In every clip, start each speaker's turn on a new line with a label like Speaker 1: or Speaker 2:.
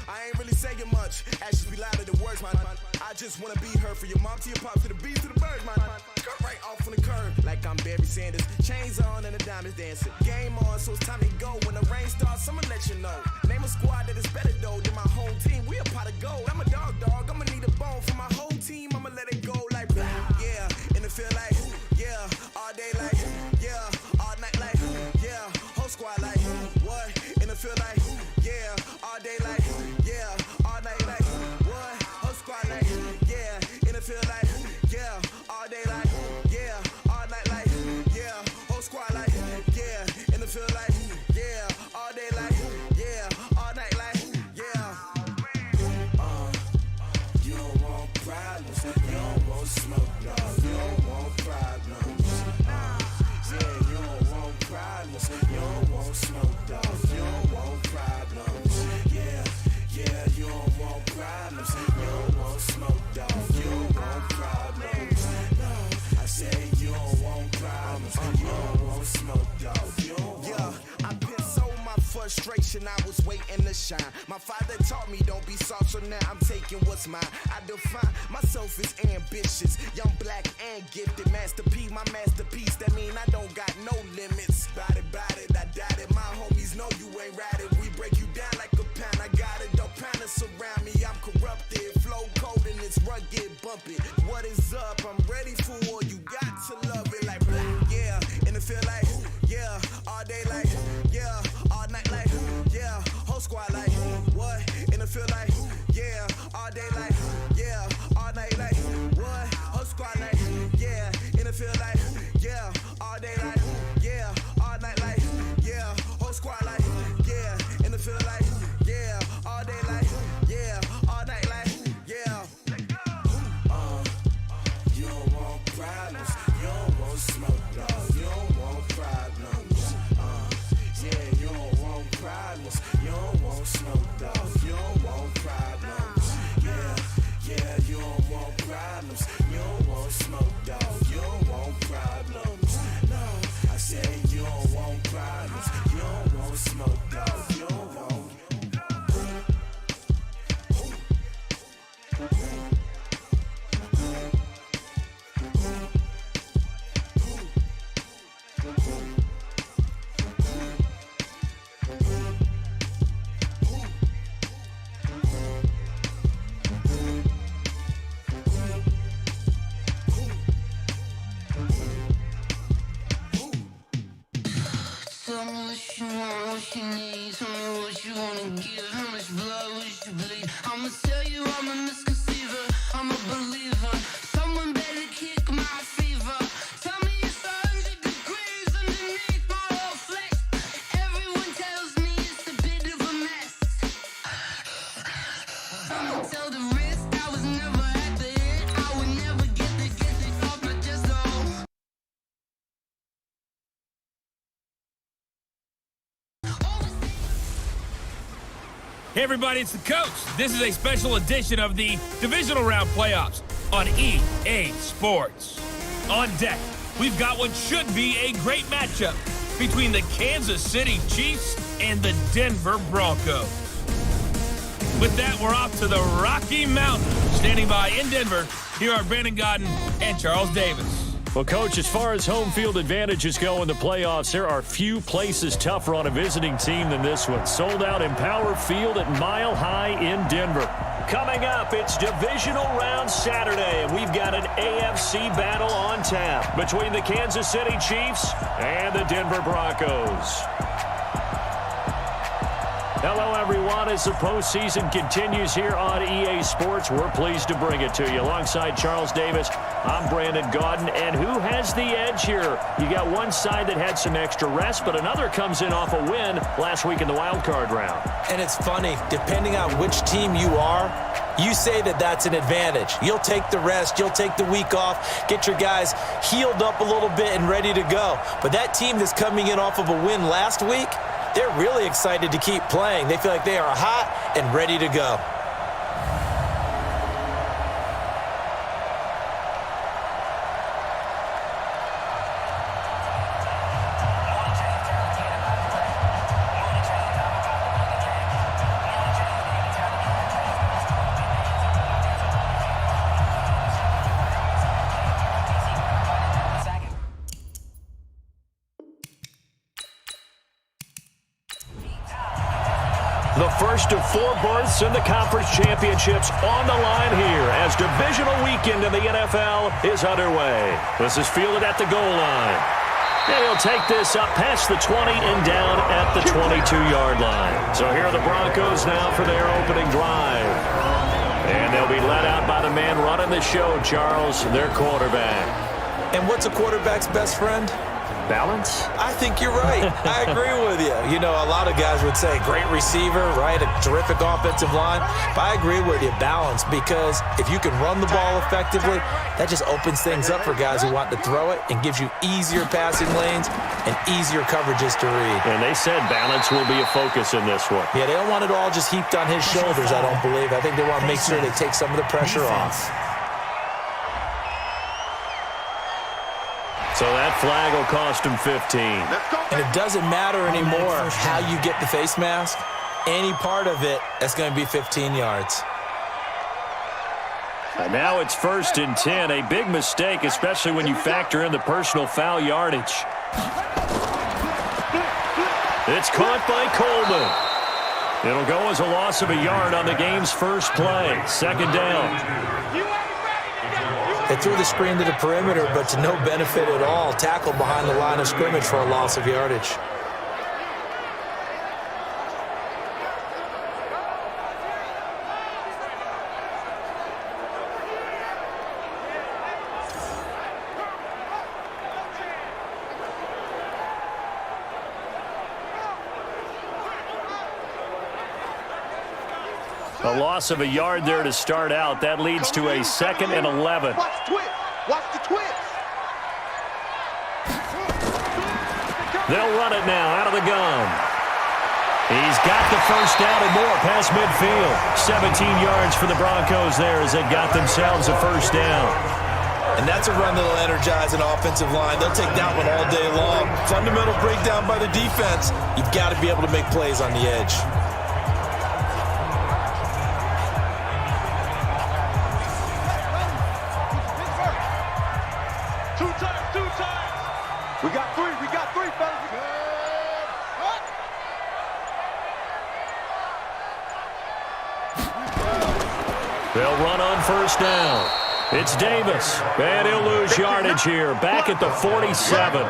Speaker 1: I ain't really saying much. Actions be louder than words, man. I just wanna be heard, for your mom to your pops to the bees to the birds, man. Cut right off on the curb like I'm Barry Sanders. Chains on and the diamonds dancing. Game on, so it's time to go. When the rain starts, I'ma let you know. Name a squad that is better though than my home team. We a pot of gold. I'm a dog. I'ma need a bone for my whole team. I'ma let it go like yeah. And it feel like yeah. All day like yeah. All night like yeah. Whole squad like what? And it feel like yeah. All day like yeah. All night like what? Whole squad like yeah. And it feel like yeah. All day like yeah. All night like yeah. Whole squad like yeah. And it feel like yeah. All day like yeah. All night like yeah. You don't want problems. You don't want smoke, dog. You don't want problems. Yeah, you don't want problems. You don't want smoke, dog. You don't want problems. Yeah, you don't want problems. You don't want smoke, dog. You don't want problems. No, I say you don't want problems. You don't want smoke, dog. You don't want. I've been so my frustration, I was waiting to shine. My father taught me don't be soft, so now I'm taking what's mine. I define myself as ambitious, young, black, and gifted. Master P, my masterpiece, that mean I don't got no limits. Bout it, I doubt it. My homies know you ain't ratted. We break you down like a pound. I got it, don't pound to surround me. I'm corrupted, flow cold and it's rugged, bump it. What is up? I'm ready for war. You got to love it like yeah, and it feel like yeah, all day like yeah, all night like yeah, whole squad like what? And it feel like yeah, all day like yeah, all night like what? Whole squad like yeah, and it feel like yeah, all day like yeah, all night like yeah, whole squad like yeah, and it feel like yeah, all day like yeah, all night like yeah. You don't want problems, you don't want smoke, dog. You don't want problems. Yeah, you don't want problems, you don't want smoke, dog. You don't want problems. Yeah, you don't want problems, you don't want smoke, dog. You don't want problems. No, I say you don't want problems, you don't want smoke, dog. You don't want.
Speaker 2: Tell me what you want, what you need. Tell me what you wanna give. How much blood would you bleed? I'ma tell you I'm a misconceiver. I'm a believer. Someone better kick my fever. Tell me it's 100 degrees underneath my whole flesh. Everyone tells me it's a bit of a mess. I'ma tell the risk I was never at the end. I would never get the off my chest though.
Speaker 3: Hey everybody, it's the coach. This is a special edition of the Divisional Round Playoffs on EA Sports. On deck, we've got what should be a great matchup between the Kansas City Chiefs and the Denver Broncos. With that, we're off to the Rocky Mountains. Standing by in Denver, here are Brandon Godden and Charles Davis.
Speaker 4: Well, Coach, as far as home field advantages go in the playoffs, there are few places tougher on a visiting team than this one. Sold out Empower Field at Mile High in Denver. Coming up, it's Divisional Round Saturday, and we've got an AFC battle on tap between the Kansas City Chiefs and the Denver Broncos. Hello, everyone. As the postseason continues here on EA Sports, we're pleased to bring it to you. Alongside Charles Davis, I'm Brandon Godden. And who has the edge here? You got one side that had some extra rest, but another comes in off a win last week in the wild card round.
Speaker 5: And it's funny, depending on which team you are, you say that that's an advantage. You'll take the rest, you'll take the week off, get your guys healed up a little bit and ready to go. But that team that's coming in off of a win last week, they're really excited to keep playing. They feel like they are hot and ready to go.
Speaker 4: first of 4 berths in the conference championships on the line here as divisional weekend in the NFL is underway. This is fielded at the goal line. And he'll take this up past the 20 and down at the 22-yard line. So here are the Broncos now for their opening drive. And they'll be led out by the man running the show, Charles, their quarterback.
Speaker 5: And what's a quarterback's best friend?
Speaker 4: Balance?
Speaker 5: I think you're right. I agree with you. You know, a lot of guys would say great receiver, right? A terrific offensive line. But I agree with you, balance, because if you can run the ball effectively, that just opens things up for guys who want to throw it and gives you easier passing lanes and easier coverages to read.
Speaker 4: And they said balance will be a focus in this one.
Speaker 5: Yeah, they don't want it all just heaped on his shoulders, I don't believe. I think they want to make sure they take some of the pressure off.
Speaker 4: So that flag will cost him 15.
Speaker 5: And it doesn't matter anymore how you get the face mask. Any part of it, that's going to be 15 yards.
Speaker 4: And now it's 1st and 10. A big mistake, especially when you factor in the personal foul yardage. It's caught by Coleman. It'll go as a loss of a yard on the game's first play. 2nd down.
Speaker 5: They threw the screen to the perimeter, but to no benefit at all. Tackled behind the line of scrimmage for a loss of yardage.
Speaker 4: A loss of a yard there to start out. That leads to a 2nd and 11.
Speaker 6: Watch the twist. Watch the twist.
Speaker 4: They'll run it now out of the gun. He's got the first down and more past midfield. 17 yards for the Broncos there as they got themselves a first down.
Speaker 5: And that's a run that'll energize an offensive line. They'll take that one all day long. Fundamental breakdown by the defense. You've got to be able to make plays on the edge.
Speaker 6: We got three, fellas.
Speaker 4: They'll run on first down. It's Davis, and he'll lose yardage here, back at the 47.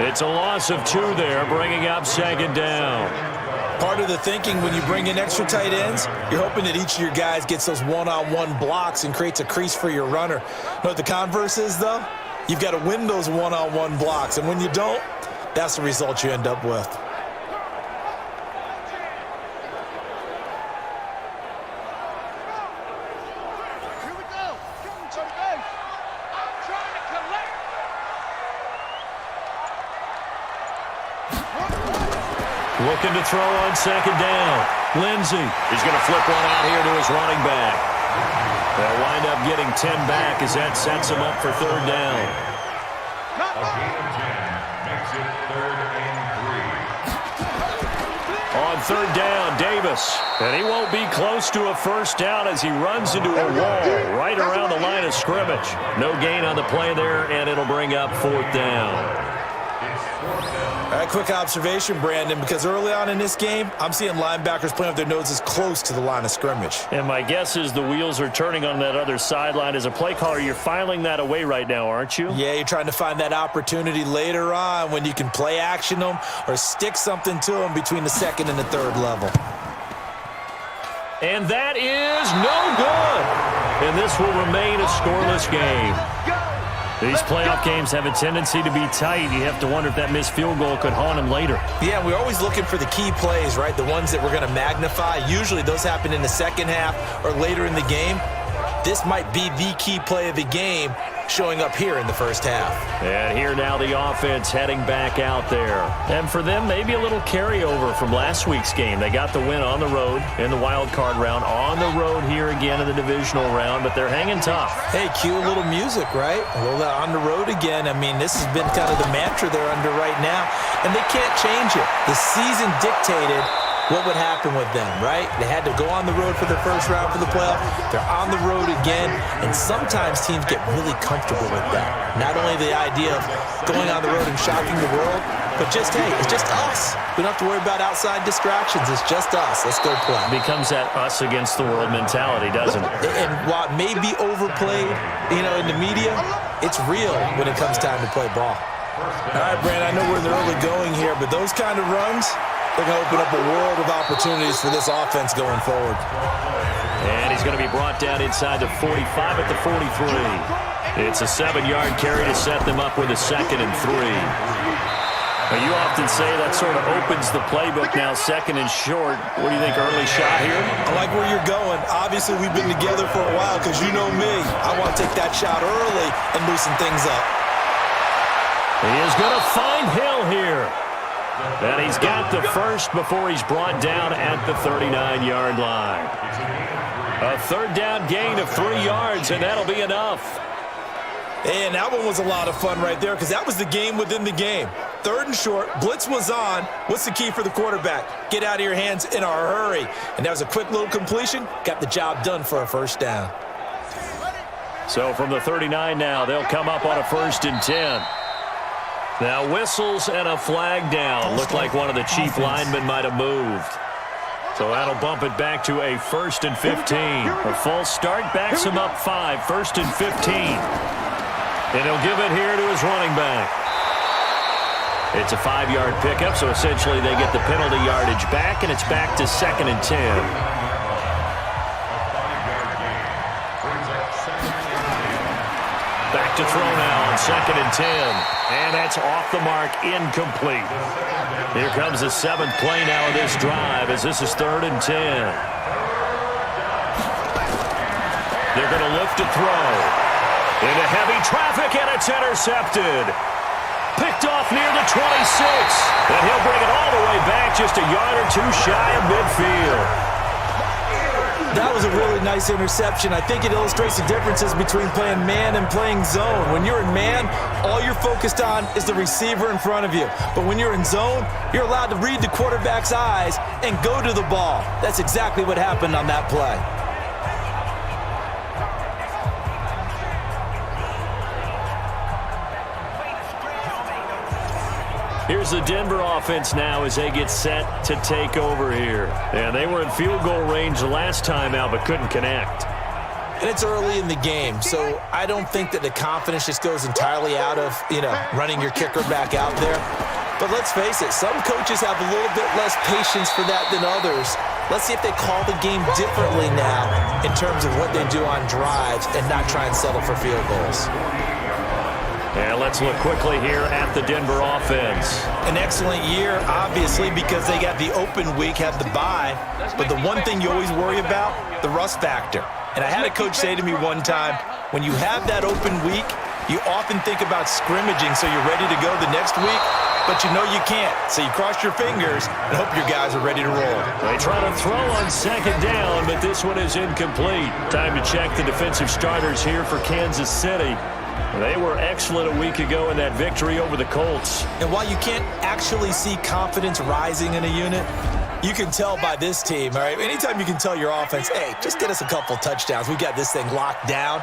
Speaker 4: It's a loss of 2 there, bringing up 2nd down.
Speaker 5: Part of the thinking when you bring in extra tight ends, you're hoping that each of your guys gets those one-on-one blocks and creates a crease for your runner. Know what the converse is, though? You've got to win those one-on-one blocks, and when you don't, that's the result you end up with.
Speaker 6: Here we go. I'm trying to collect.
Speaker 4: Looking to throw on 2nd down. Lindsey is going to flip one out here to his running back. They'll wind up getting 10 back as that sets him up for 3rd down. On 3rd down, Davis. And he won't be close to a first down as he runs into a wall right around the line of scrimmage. No gain on the play there, and it'll bring up 4th down.
Speaker 5: All right, quick observation, Brandon, because early on in this game, I'm seeing linebackers playing with their noses close to the line of scrimmage.
Speaker 4: And my guess is the wheels are turning on that other sideline. As a play caller, you're filing that away right now, aren't you?
Speaker 5: Yeah, you're trying to find that opportunity later on when you can play action them or stick something to them between the 2nd and the 3rd level.
Speaker 4: And that is no good. And this will remain a scoreless game. These playoff games have a tendency to be tight. You have to wonder if that missed field goal could haunt him later.
Speaker 5: Yeah, we're always looking for the key plays, right? The ones that we're going to magnify. Usually those happen in the 2nd half or later in the game. This might be the key play of the game showing up here in the first half.
Speaker 4: And here now the offense heading back out there. And for them, maybe a little carryover from last week's game. They got the win on the road in the wild card round, on the road here again in the divisional round, but they're hanging tough.
Speaker 5: Hey, cue a little music, right? A little on the road again. I mean, this has been kind of the mantra they're under right now, and they can't change it. The season dictated what would happen with them, right? They had to go on the road for the first round for the playoff. They're on the road again, and sometimes teams get really comfortable with that. Not only the idea of going on the road and shocking the world, But just, hey, it's just us. We don't have to worry about outside distractions. It's just us. Let's go play.
Speaker 4: Becomes that us against the world mentality, doesn't it?
Speaker 5: And while it may be overplayed, in the media, it's real when it comes time to play ball.
Speaker 7: All right, Brandon, I know we're in the early going here, but those kind of runs, they're going to open up a world of opportunities for this offense going forward.
Speaker 4: And he's going to be brought down inside the 45 at the 43. It's a 7-yard carry to set them up with a 2nd and 3. Now, you often say that sort of opens the playbook now, 2nd and short. What do you think, early shot here?
Speaker 7: I like where you're going. Obviously, we've been together for a while because you know me. I want to take that shot early and loosen things up.
Speaker 4: He is going to find Hill here. And he's got the first before he's brought down at the 39-yard line. A 3rd down gain of 3 yards, and that'll be enough.
Speaker 7: And that one was a lot of fun right there because that was the game within the game. 3rd and short, blitz was on. What's the key for the quarterback? Get out of your hands in a hurry. And that was a quick little completion. Got the job done for a 1st down.
Speaker 4: So from the 39 now, they'll come up on a 1st and 10. Now whistles and a flag down. Looked like one of the chief linemen might have moved. So that'll bump it back to a 1st and 15. A false start backs him up 5. 1st and 15. And he'll give it here to his running back. It's a 5-yard pickup, so essentially they get the penalty yardage back, and it's back to 2nd and 10. Back to throw now on 2nd and 10. And that's off the mark, incomplete. Here comes the 7th play now of this drive as this is 3rd and 10. They're going to look to throw. Into heavy traffic, and it's intercepted. Picked off near the 26. And he'll bring it all the way back just a yard or 2 shy of midfield.
Speaker 5: That was a really nice interception. I think it illustrates the differences between playing man and playing zone. When you're in man, all you're focused on is the receiver in front of you. But when you're in zone, you're allowed to read the quarterback's eyes and go to the ball. That's exactly what happened on that play.
Speaker 4: Here's the Denver offense now as they get set to take over here. And they were in field goal range the last time out but couldn't connect.
Speaker 5: And it's early in the game, so I don't think that the confidence just goes entirely out of, running your kicker back out there. But let's face it, some coaches have a little bit less patience for that than others. Let's see if they call the game differently now in terms of what they do on drives and not try and settle for field goals.
Speaker 4: And let's look quickly here at the Denver offense.
Speaker 7: An excellent year, obviously, because they got the open week, had the bye. But the one thing you always worry about, the rust factor. And I had a coach say to me one time, when you have that open week, you often think about scrimmaging so you're ready to go the next week, but you know you can't. So you cross your fingers and hope your guys are ready to roll.
Speaker 4: They try to throw on 2nd down, but this one is incomplete. Time to check the defensive starters here for Kansas City. They were excellent a week ago in that victory over the Colts.
Speaker 5: And while you can't actually see confidence rising in a unit, you can tell by this team, all right? Anytime you can tell your offense, hey, just get us a couple touchdowns. We got this thing locked down.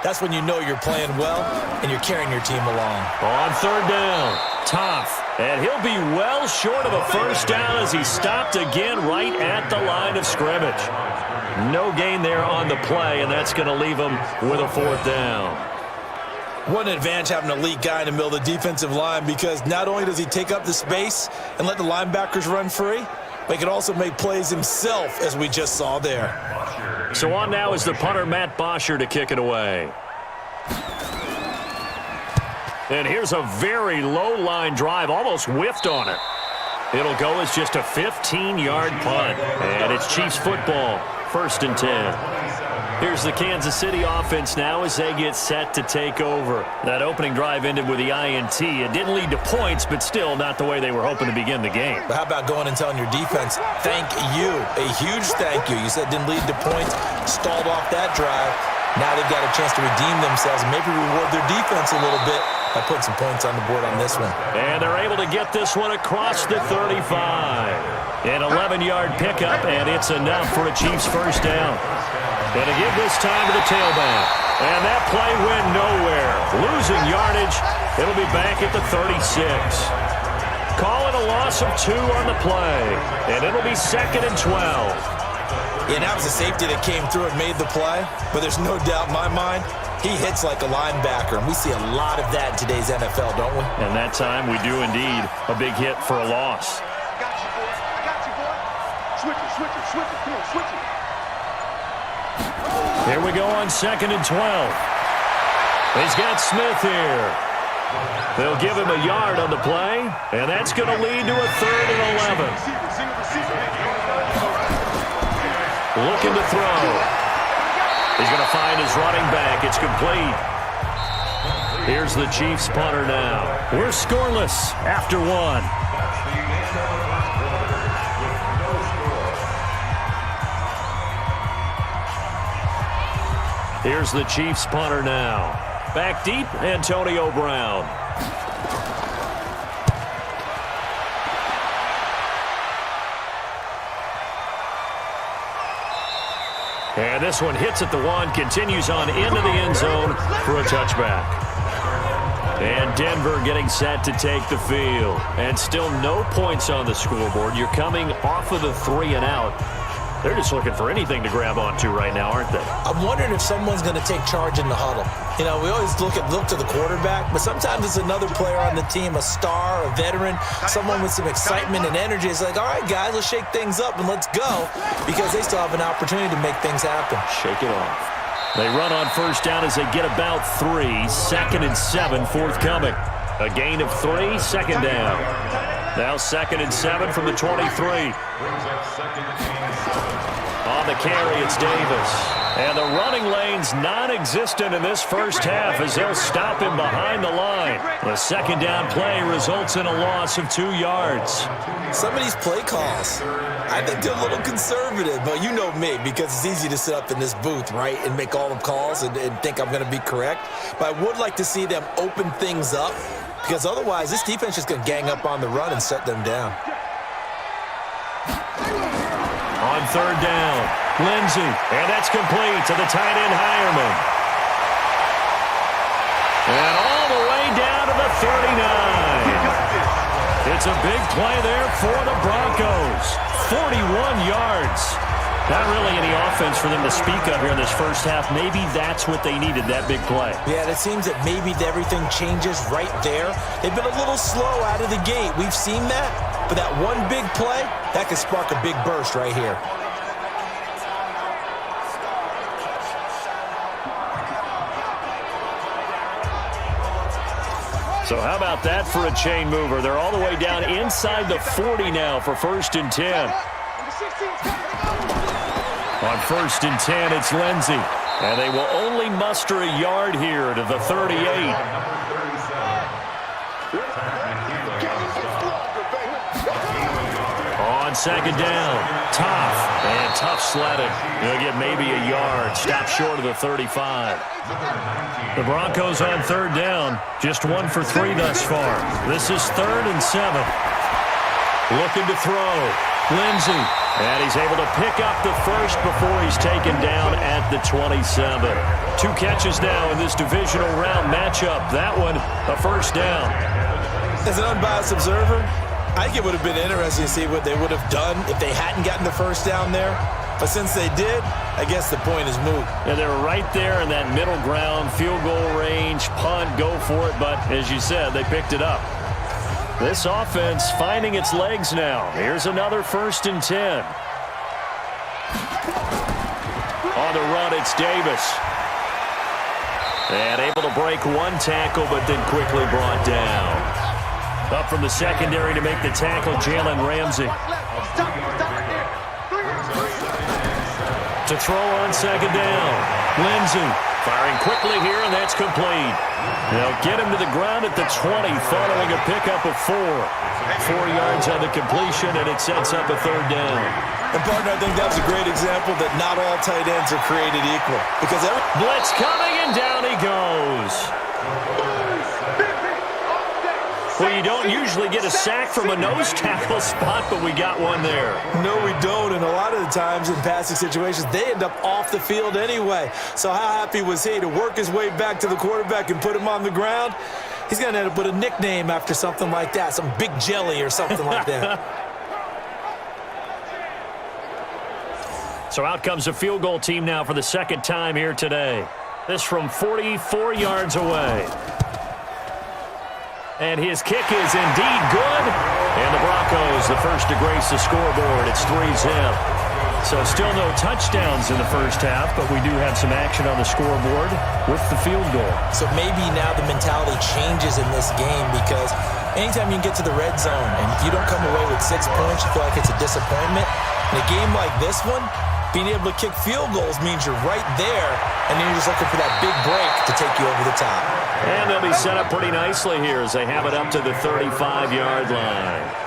Speaker 5: That's when you know you're playing well and you're carrying your team along.
Speaker 4: On 3rd down, tough. And he'll be well short of a 1st down as he stopped again right at the line of scrimmage. No gain there on the play, and that's going to leave him with a 4th down.
Speaker 7: What an advantage having an elite guy in the middle of the defensive line, because not only does he take up the space and let the linebackers run free, but he can also make plays himself, as we just saw there.
Speaker 4: So on now is the punter, Matt Bosher, to kick it away. And here's a very low line drive, almost whiffed on it. It'll go as just a 15-yard punt. And it's Chiefs football, 1st and 10. Here's the Kansas City offense now as they get set to take over. That opening drive ended with the INT. It didn't lead to points, but still not the way they were hoping to begin the game.
Speaker 7: But how about going and telling your defense, thank you, a huge thank you. You said didn't lead to points, stalled off that drive. Now they've got a chance to redeem themselves and maybe reward their defense a little bit by putting some points on the board on this one.
Speaker 4: And they're able to get this one across the 35. An 11-yard pickup, and it's enough for a Chiefs 1st down. And to give this time to the tailback. And that play went nowhere. Losing yardage. It'll be back at the 36. Call it a loss of 2 on the play, and it'll be 2nd and 12.
Speaker 7: Yeah, that was a safety that came through and made the play, but there's no doubt in my mind, he hits like a linebacker, and we see a lot of that in today's NFL, don't we?
Speaker 4: And that time we do indeed. A big hit for a loss.
Speaker 6: I got you, boy. I got you, boy. Switch it, switch it, switch it. Come on, switch it.
Speaker 4: Here we go on 2nd and 12. He's got Smith here. They'll give him a yard on the play, and that's going to lead to a 3rd and 11. Looking to throw. He's going to find his running back. It's complete. Here's the Chiefs punter now. We're scoreless after 1. Here's the Chiefs punter now. Back deep, Antonio Brown. And this one hits at the 1, continues on into the end zone for a touchback. And Denver getting set to take the field. And still no points on the scoreboard. You're coming off of the 3 and out. They're just looking for anything to grab onto right now, aren't they?
Speaker 5: I'm wondering if someone's going to take charge in the huddle. You know, we always look to the quarterback, but sometimes it's another player on the team, a star, a veteran, someone with some excitement and energy. It's like, all right, guys, let's shake things up and let's go, because they still have an opportunity to make things happen.
Speaker 4: Shake it off. They run on 1st down as they get about 3. 2nd and 7 forthcoming. A gain of 3, 2nd down. Now 2nd and 7 from the 23. On the carry, it's Davis. And the running lane's non-existent in this first half as they'll stop him behind the line. The 2nd down play results in a loss of 2 yards.
Speaker 5: Some of these play calls, I think they're a little conservative, but you know me, because it's easy to sit up in this booth, right, and make all the calls and think I'm going to be correct. But I would like to see them open things up, because otherwise this defense is going to gang up on the run and shut them down.
Speaker 4: On 3rd down, Lindsey, and that's complete to the tight end Hireman. And all the way down to the 39. It's a big play there for the Broncos. 41 yards. Not really any offense for them to speak of here in this first half. Maybe that's what they needed, that big play.
Speaker 5: Yeah, it seems that maybe everything changes right there. They've been a little slow out of the gate. We've seen that. But that one big play, that could spark a big burst right here.
Speaker 4: So how about that for a chain mover? They're all the way down inside the 40 now for 1st and 10. On 1st and 10, it's Lindsey. And they will only muster a yard here to the 38. On 2nd down, Tough. And Tough sledded. He'll get maybe a yard. Stop short of the 35. The Broncos on 3rd down. Just 1 for 3 thus far. This is 3rd and 7. Looking to throw. Lindsey. And he's able to pick up the first before he's taken down at the 27. 2 catches now in this divisional round matchup. That one, a 1st down.
Speaker 5: As an unbiased observer, I think it would have been interesting to see what they would have done if they hadn't gotten the 1st down there. But since they did, I guess the point is moot.
Speaker 4: And they were right there in that middle ground, field goal range, punt, go for it. But as you said, they picked it up. This offense finding its legs now. Here's another 1st and 10. On the run, it's Davis. And able to break 1 tackle, but then quickly brought down. Up from the secondary to make the tackle, Jalen Ramsey. To throw on 2nd down. Lindsey firing quickly here, and that's complete. They'll get him to the ground at the 20 following a pickup of 4. 4 yards on the completion, and it sets up a 3rd down.
Speaker 5: And, partner, I think that's a great example that not all tight ends are created equal. Because
Speaker 4: blitz coming, and down he goes. Well, you don't usually get a sack from a nose tackle spot, but we got one there.
Speaker 5: No, we don't, and a lot of the times in passing situations, they end up off the field anyway. So how happy was he to work his way back to the quarterback and put him on the ground? He's going to end up with a nickname after something like that, some Big Jelly or something like that.
Speaker 4: So out comes a field goal team now for the second time here today. This from 44 yards away. And his kick is indeed good. And the Broncos, the first to grace the scoreboard. It's 3-zip. So still no touchdowns in the first half, but we do have some action on the scoreboard with the field goal.
Speaker 5: So maybe now the mentality changes in this game because anytime you can get to the red zone and if you don't come away with 6 points, you feel like it's a disappointment. In a game like this one, being able to kick field goals means you're right there, and then you're just looking for that big break to take you over the top.
Speaker 4: And they'll be set up pretty nicely here as they have it up to the 35-yard line.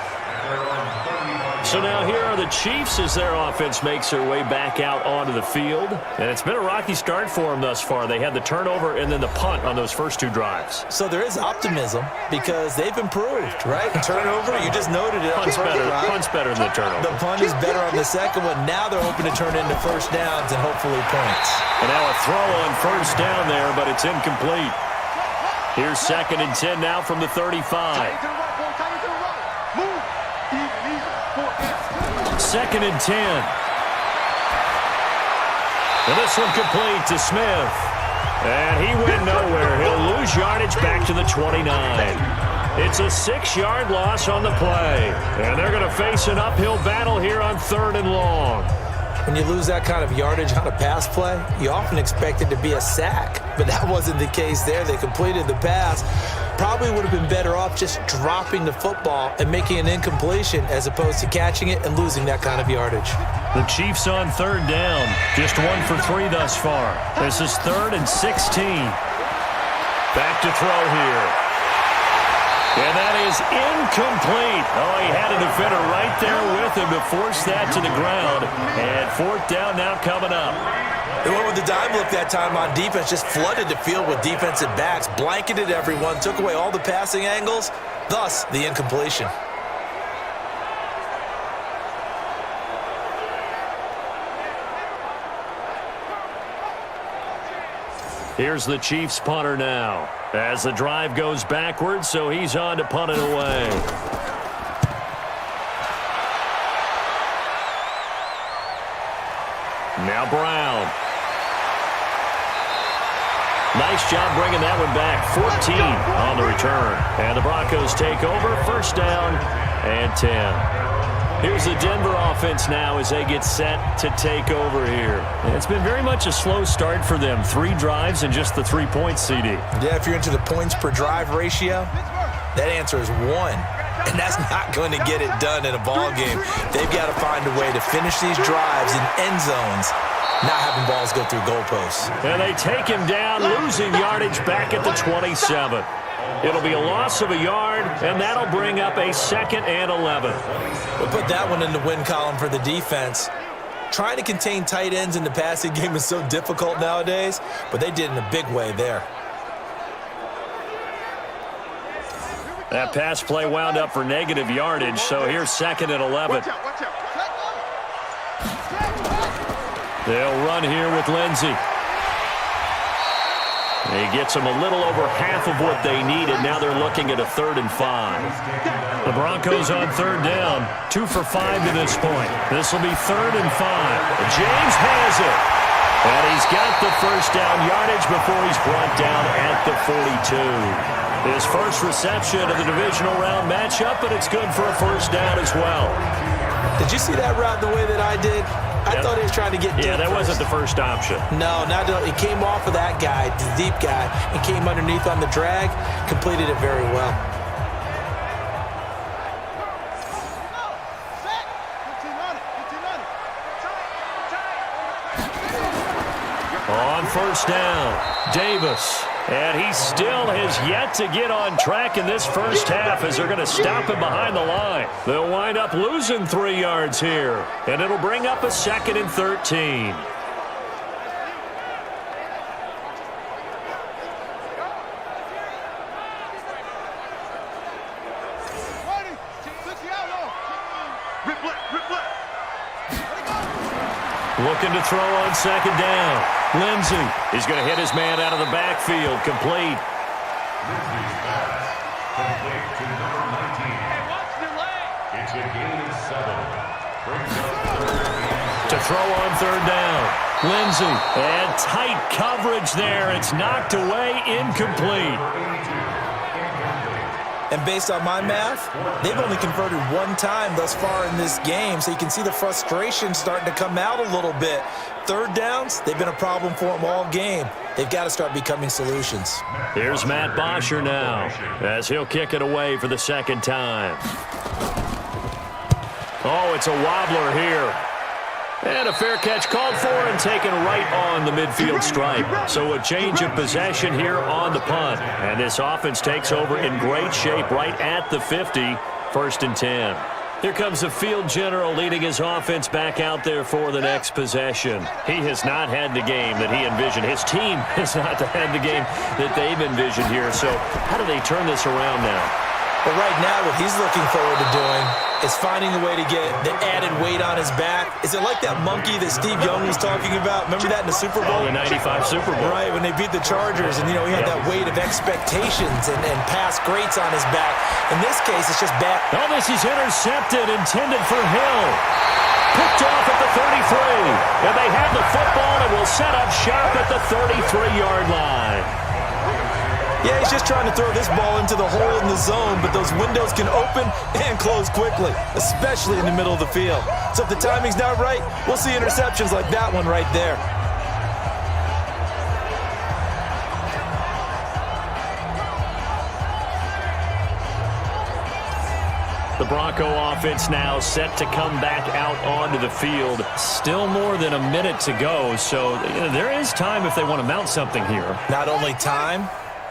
Speaker 4: So now here are the Chiefs as their offense makes their way back out onto the field. And it's been a rocky start for them thus far. They had the turnover and then the punt on those first 2 drives.
Speaker 5: So there is optimism because they've improved, right? Turnover, you just noted it.
Speaker 4: Punt's better than the turnover.
Speaker 5: The punt is better on the second one. Now they're hoping to turn into first downs and hopefully points.
Speaker 4: And now a throw on first down there, but it's incomplete. Here's 2nd and 10 now from the 35. 2nd and 10. And this one complete to Smith. And he went nowhere. He'll lose yardage back to the 29. It's a 6-yard loss on the play. And they're going to face an uphill battle here on 3rd and long.
Speaker 5: When you lose that kind of yardage on a pass play, you often expect it to be a sack. But that wasn't the case there. They completed the pass. Probably would have been better off just dropping the football and making an incompletion as opposed to catching it and losing that kind of yardage.
Speaker 4: The Chiefs on 3rd down. Just 1 for 3 thus far. This is 3rd and 16. Back to throw here. And that is incomplete. Oh, he had a defender right there with him to force that to the ground. And 4th down now coming up.
Speaker 5: They went with the dime look that time on defense, just flooded the field with defensive backs, blanketed everyone, took away all the passing angles, thus the incompletion.
Speaker 4: Here's the Chiefs punter now. As the drive goes backwards, so he's on to punt it away. Now Brown. Nice job bringing that one back. 14 on the return. And the Broncos take over. 1st down and 10. Here's the Denver offense now as they get set to take over here. And it's been very much a slow start for them. 3 drives and just the 3 points, CD.
Speaker 5: Yeah, if you're into the points per drive ratio, that answer is 1. And that's not going to get it done in a ball game. They've got to find a way to finish these drives in end zones, not having balls go through goalposts.
Speaker 4: And they take him down, losing yardage back at the 27. It'll be a loss of a yard, and that'll bring up a 2nd and 11.
Speaker 5: We'll put that one in the win column for the defense. Trying to contain tight ends in the passing game is so difficult nowadays, but they did in a big way there.
Speaker 4: That pass play wound up for negative yardage, so here's 2nd and 11. They'll run here with Lindsey. He gets them a little over half of what they needed. Now they're looking at a 3rd and 5. The Broncos on 3rd down. 2 for 5 to this point. This will be 3rd and 5. James has it. And he's got the 1st down yardage before he's brought down at the 42. His first reception of the divisional round matchup, but it's good for a 1st down as well.
Speaker 5: Did you see that route the way that I did? I thought he was trying to get deep.
Speaker 4: Yeah, that wasn't the first option.
Speaker 5: No, it came off of that guy, the deep guy, and came underneath on the drag, completed it very well.
Speaker 4: On 1st down, Davis. And he still has yet to get on track in this first half as they're going to stop him behind the line. They'll wind up losing 3 yards here, and it'll bring up a 2nd and 13. Looking to throw on 2nd down. Lindsey is going to hit his man out of the backfield. Complete.
Speaker 8: Complete to number 19.
Speaker 6: Hey, watch your leg.
Speaker 8: It's a gain of 7. Brings up third and
Speaker 4: To throw on third down. Lindsey. And tight coverage there. It's knocked away, incomplete.
Speaker 5: And based on my math, they've only converted one time thus far in this game, so you can see the frustration starting to come out a little bit. Third downs, they've been a problem for them all game. They've got to start becoming solutions.
Speaker 4: Here's Matt Bosher now as he'll kick it away for the second time. Oh, it's a wobbler here. And a fair catch called for and taken right on the midfield stripe. So a change of possession here on the punt. And this offense takes over in great shape right at the 50, 1st and 10. Here comes the field general leading his offense back out there for the next possession. He has not had the game that he envisioned. His team has not had the game that they've envisioned here. So how do they turn this around now?
Speaker 5: But right now, what he's looking forward to doing is finding a way to get the added weight on his back. Is it like that monkey that Steve Young was talking about? Remember that in the Super Bowl?
Speaker 4: The 95 Super Bowl.
Speaker 5: Right, when they beat the Chargers, and, he had that weight of expectations and past greats on his back. In this case, it's just bad.
Speaker 4: Oh, this is intercepted, intended for Hill. Picked off at the 33. And they have the football and will set up shop at the 33-yard line.
Speaker 5: Yeah, he's just trying to throw this ball into the hole in the zone, but those windows can open and close quickly, especially in the middle of the field. So if the timing's not right, we'll see interceptions like that one right there.
Speaker 4: The Bronco offense now set to come back out onto the field. Still more than a minute to go, so there is time if they want to mount something here.
Speaker 5: Not only time,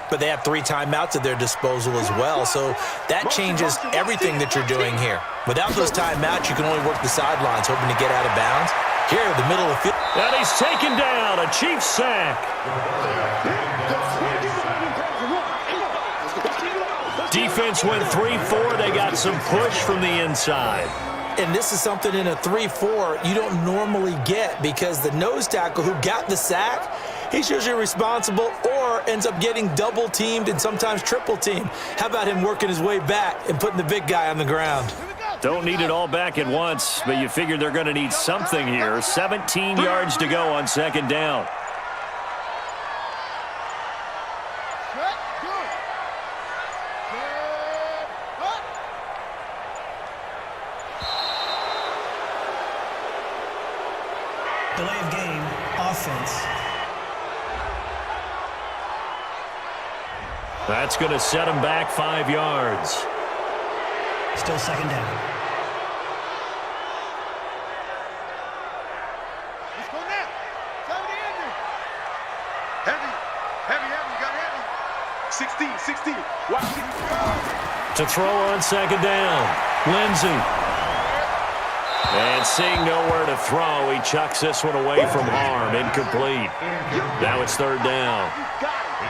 Speaker 5: but they have 3 timeouts at their disposal as well. So that changes everything that you're doing here. Without those timeouts, you can only work the sidelines, hoping to get out of bounds. Here, in the middle of the field.
Speaker 4: And he's taken down, a Chiefs sack. Defense went 3-4. They got some push from the inside.
Speaker 5: And this is something in a 3-4 you don't normally get, because the nose tackle who got the sack, he's usually responsible or ends up getting double-teamed and sometimes triple-teamed. How about him working his way back and putting the big guy on the ground?
Speaker 4: Don't need it all back at once, but you figure they're going to need something here. 17 yards to go on second down.
Speaker 9: Delay of game, offense.
Speaker 4: That's going to set him back 5 yards.
Speaker 9: Still second down.
Speaker 6: Let's go now. Somebody in there. Heavy, got heavy. 16. Watch it.
Speaker 4: To throw on second down, Lindsey. And seeing nowhere to throw, he chucks this one away from harm. Incomplete. Now it's third down.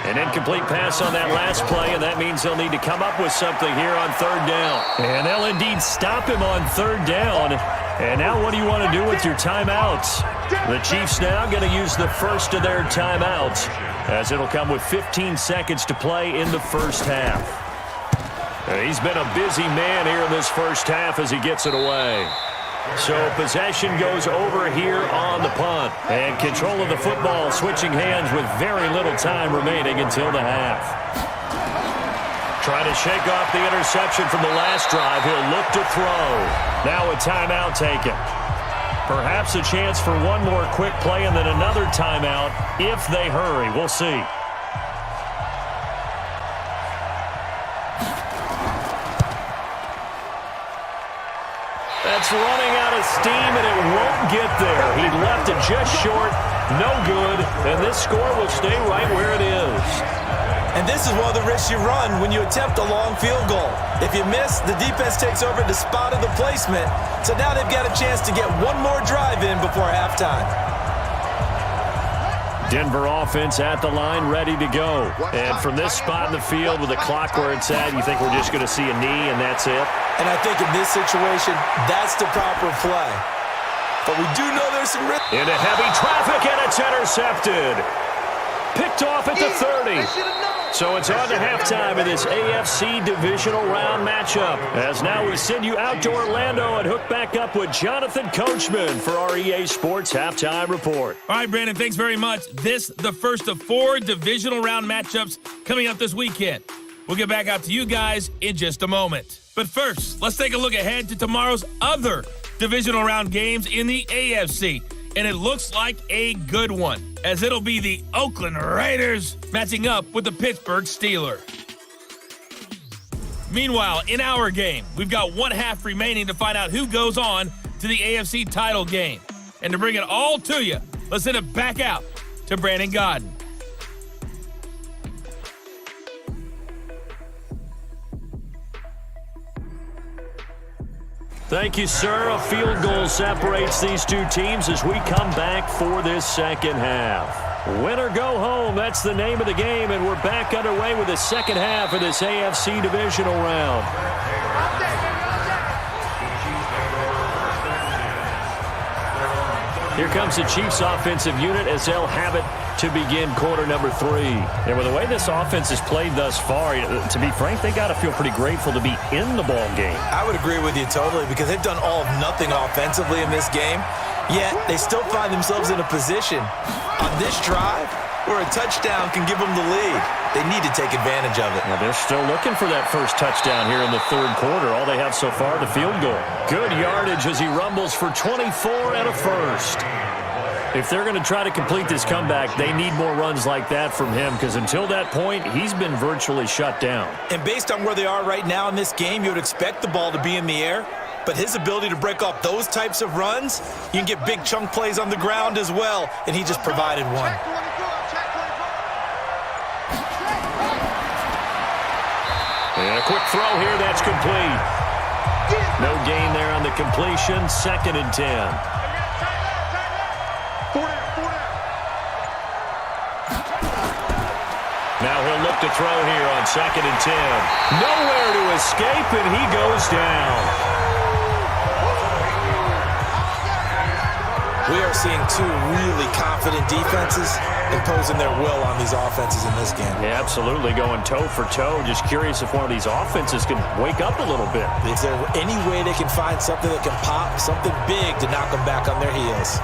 Speaker 4: An incomplete pass on that last play, and that means they'll need to come up with something here on third down. And they'll indeed stop him on third down. And now what do you want to do with your timeouts? The Chiefs now going to use the first of their timeouts, as it'll come with 15 seconds to play in the first half. And he's been a busy man here in this first half as he gets it away. So possession goes over here on the punt. And control of the football switching hands with very little time remaining until the half. Trying to shake off the interception from the last drive. He'll look to throw. Now a timeout taken. Perhaps a chance for one more quick play and then another timeout if they hurry. We'll see. That's running out of steam, and it won't get there. He left it just short, no good, and this score will stay right where it is.
Speaker 5: And this is one of the risks you run when you attempt a long field goal. If you miss, the defense takes over the spot of the placement. So now they've got a chance to get one more drive in before halftime.
Speaker 4: Denver offense at the line, ready to go. And from this spot in the field with the clock where it's at, you think we're just going to see a knee and that's it?
Speaker 5: And I think in this situation, that's the proper play. But we do know there's some risk.
Speaker 4: Into heavy traffic, and it's intercepted. Picked off at the 30.
Speaker 6: They should have known.
Speaker 4: So it's on to halftime in this AFC divisional round matchup. As now we send you out to Orlando and hook back up with Jonathan Coachman for our EA Sports Halftime Report.
Speaker 3: All right, Brandon, thanks very much. This, the first of 4 divisional round matchups coming up this weekend. We'll get back out to you guys in just a moment. But first, let's take a look ahead to tomorrow's other divisional round games in the AFC. And it looks like a good one, as it'll be the Oakland Raiders matching up with the Pittsburgh Steelers. Meanwhile, in our game, we've got 1 half remaining to find out who goes on to the AFC title game. And to bring it all to you, let's send it back out to Brandon Godden.
Speaker 4: Thank you, sir. A field goal separates these two teams as we come back for this second half. Win or go home, that's the name of the game, and we're back underway with the second half of this AFC divisional round. Here comes the Chiefs offensive unit as they'll have it to begin quarter number 3. And with the way this offense has played thus far, to be frank, they got to feel pretty grateful to be in the ball game.
Speaker 7: I would agree with you totally because they've done all of nothing offensively in this game, yet they still find themselves in a position on this drive where a touchdown can give them the lead. They need to take advantage of it.
Speaker 4: Well, they're still looking for that first touchdown here in the third quarter. All they have so far, the field goal. Good yardage as he rumbles for 24 and a first. If they're going to try to complete this comeback, they need more runs like that from him because until that point, he's been virtually shut down.
Speaker 7: And based on where they are right now in this game, you would expect the ball to be in the air. But his ability to break off those types of runs, you can get big chunk plays on the ground as well, and he just provided one.
Speaker 4: And a quick throw here, that's complete. No gain there on the completion, 2nd and 10. Now he'll look to throw here on 2nd and 10. Nowhere to escape, and he goes down.
Speaker 7: We are seeing 2 really confident defenses imposing their will on these offenses in this game.
Speaker 4: Yeah, absolutely, going toe for toe. Just curious if one of these offenses can wake up a little bit.
Speaker 7: Is there any way they can find something that can pop, something big to knock them back on their heels?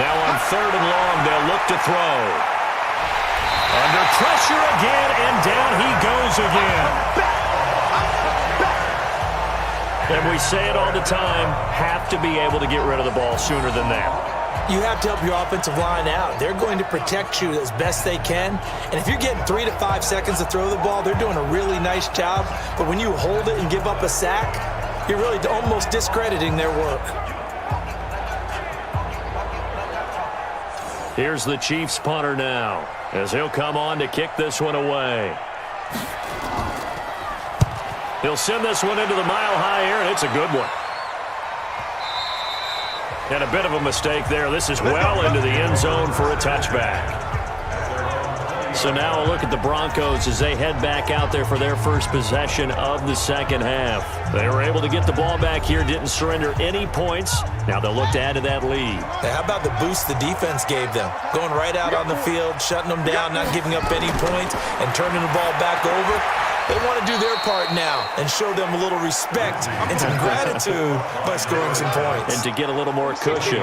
Speaker 4: Now on 3rd and long, they'll look to throw. Under pressure again, and down he goes again. And we say it all the time, have to be able to get rid of the ball sooner than that.
Speaker 7: You have to help your offensive line out. They're going to protect you as best they can. And if you're getting 3 to 5 seconds to throw the ball, they're doing a really nice job. But when you hold it and give up a sack, you're really almost discrediting their work.
Speaker 4: Here's the Chiefs punter now, as he'll come on to kick this one away. He'll send this one into the mile-high air, and it's a good one. And a bit of a mistake there. This is well into the end zone for a touchback. So now a look at the Broncos as they head back out there for their first possession of the second half. They were able to get the ball back here, didn't surrender any points. Now they'll look to add to that lead.
Speaker 7: Now, how about the boost the defense gave them? Going right out on the field, shutting them down, not giving up any points, and turning the ball back over. They want to do their part now and show them a little respect and some gratitude by scoring some points.
Speaker 4: And to get a little more cushion.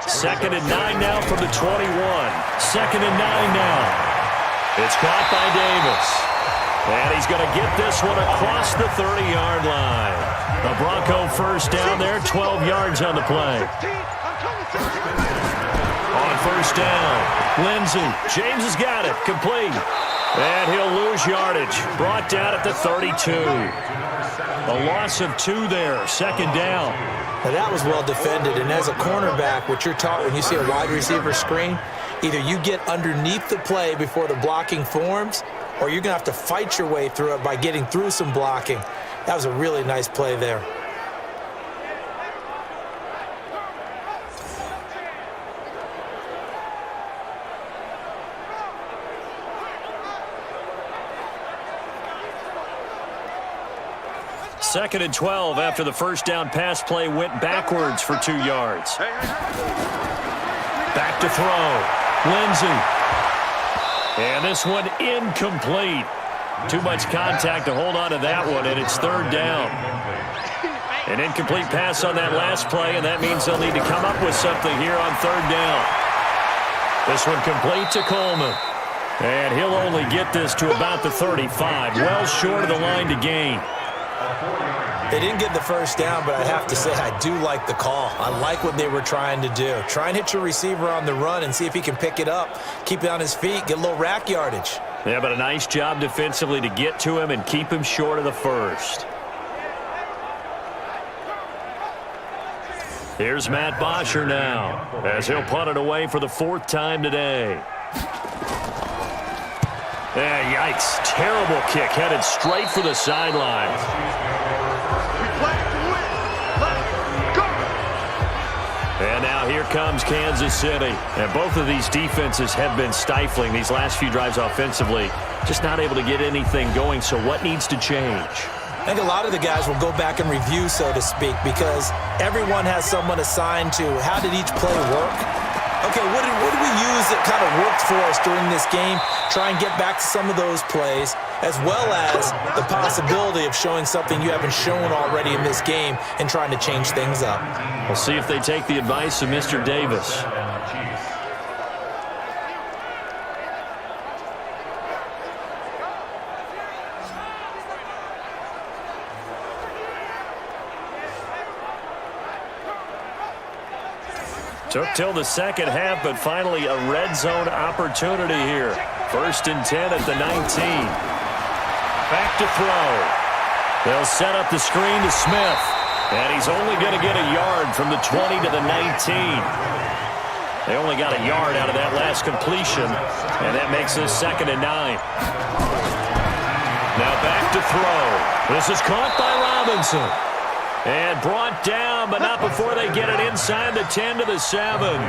Speaker 4: 2nd and 9 now from the 21. 2nd and 9 now. It's caught by Davis. And he's going to get this one across the 30-yard line. The Bronco first down there, 12 yards on the play. On first down, Lindsey. James has got it, complete. And he'll lose yardage. Brought down at the 32. A loss of 2 there, 2nd down.
Speaker 7: Now that was well defended, and as a cornerback, what you're taught when you see a wide receiver screen, either you get underneath the play before the blocking forms, or you're going to have to fight your way through it by getting through some blocking. That was a really nice play there.
Speaker 4: 2nd and 12 after the first down pass play went backwards for 2 yards. Back to throw. Lindsey. And this one incomplete. Too much contact to hold on to that one, and it's 3rd down. An incomplete pass on that last play, and that means they'll need to come up with something here on 3rd down. This one complete to Coleman. And he'll only get this to about the 35, well short of the line to gain.
Speaker 5: They didn't get the first down, but I have to say I do like the call. I like what they were trying to do. Try and hit your receiver on the run and see if he can pick it up, keep it on his feet, get a little rack yardage.
Speaker 4: Yeah, but a nice job defensively to get to him and keep him short of the first. Here's Matt Bosher now, as he'll punt it away for the 4th time today. Yeah, yikes. Terrible kick, headed straight for the sideline. And now here comes Kansas City. And both of these defenses have been stifling these last few drives offensively. Just not able to get anything going, so what needs to change?
Speaker 5: I think a lot of the guys will go back and review, so to speak, because everyone has someone assigned to how did each play work. Okay, what did we use that kind of worked for us during this game? Try and get back to some of those plays, as well as the possibility of showing something you haven't shown already in this game and trying to change things up.
Speaker 4: We'll see if they take the advice of Mr. Davis. Took till the second half, but finally a red zone opportunity here. 1st and 10 at the 19. Back to throw. They'll set up the screen to Smith. And he's only going to get a yard from the 20 to the 19. They only got a yard out of that last completion, and that makes this 2nd and 9. Now back to throw. This is caught by Robinson. And brought down, but not before they get it inside the 10 to the 7.